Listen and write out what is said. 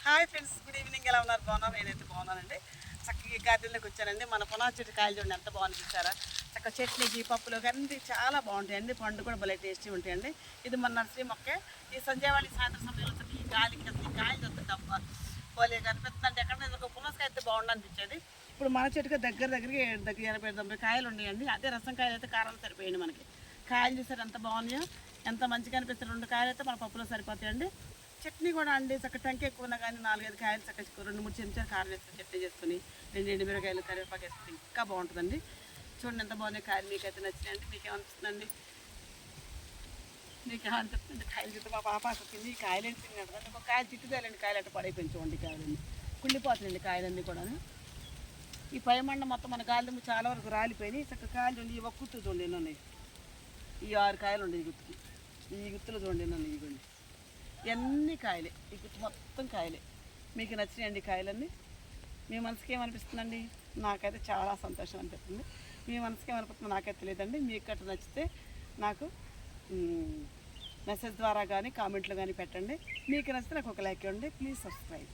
Hi friends, good evening. ఎలా ఉన్నారు? బాగున్నారు? నేనైతే బాగున్నానండి. చక్కగా గార్డెన్లోకి వచ్చానండి. మన పొనా చెట్టు కాయలు చూడండి ఎంత బాగుంది చూసారా. చక్కగా చట్నీకి పప్పులోకి అన్నీ చాలా బాగుంటాయండి. పండు కూడా భలే టేస్టీ ఉంటాయండి. ఇది మన నర్సరీ మొక్కే. ఈ సంధ్యావాళి సాయంత్రం సమయంలో ఈ గాలికి అసలు ఈ కాయలు దొరుకుతాం పోలే కనిపిస్తుందంటే ఎక్కడ ఒక పునస్కాయ అయితే బాగుండు అనిపించేది. ఇప్పుడు మన చెట్టుకి దగ్గరికి 80-90 కాయలు ఉన్నాయండి. అదే రసం కాయలు అయితే కారం సరిపోయండి. మనకి కాయలు చూసారు ఎంత బాగున్నాయో, ఎంత మంచిగా అనిపిస్తుంది. 2 కాయలు అయితే మన పప్పులో సరిపోతాయండి. చట్నీ కూడా అండి చక్క టంకి ఎక్కువ ఉన్నా కానీ 4-5 కాయలు చక్క 2-3 చెంచాలు కారం వేసుకొని చట్నీ చేసుకుని 2 ఎండుమిరకాయలు కరివేపాకు వేసుకుని ఇంకా బాగుంటుందండి. చూడండి ఎంత బాగున్నాయి కాయలు. మీకైతే నచ్చినాయండి? మీకేమనిపిస్తుందండి? మీకేమనిపిస్తుంది? కాయలు చూస్తే మా పాప వచ్చింది ఈ కాయలు ఏంటి తిన్నాడు. ఒక కాయలు చిట్టుదాలండి, కాయలు అట్ట పడైపోయింది చూడండి. కాయలన్నీ కుళ్ళిపోతున్నాయండి కాయలన్నీ కూడా. ఈ పై మండ మొత్తం మన గాలి చాలా వరకు రాలిపోయినాయి. చక్క కాయలు చూడండి. ఈ ఒక్క గుత్తు చూడండి ఎన్ని ఉన్నాయి. ఈ 6 కాయలు ఉండే ఈ గుత్తుకి. ఈ గుత్తులు చూడండి ఎన్ని ఉన్నాయి. ఇవ్వండి ఇవన్నీ కాయలే. ఈ గుత్తి మొత్తం కాయలే. మీకు నచ్చినాయండి కాయలన్నీ? మీ మనసుకి ఏమనిపిస్తుందండి? నాకైతే చాలా సంతోషం అనిపిస్తుంది. మీ మనసుకి ఏమనిపిస్తుందో నాకైతే తెలియదండి. మీకు అట్లా నచ్చితే నాకు మెసేజ్ ద్వారా కానీ కామెంట్లు కానీ పెట్టండి. మీకు నచ్చితే నాకు ఒక లైక్ ఇవ్వండి. Please subscribe.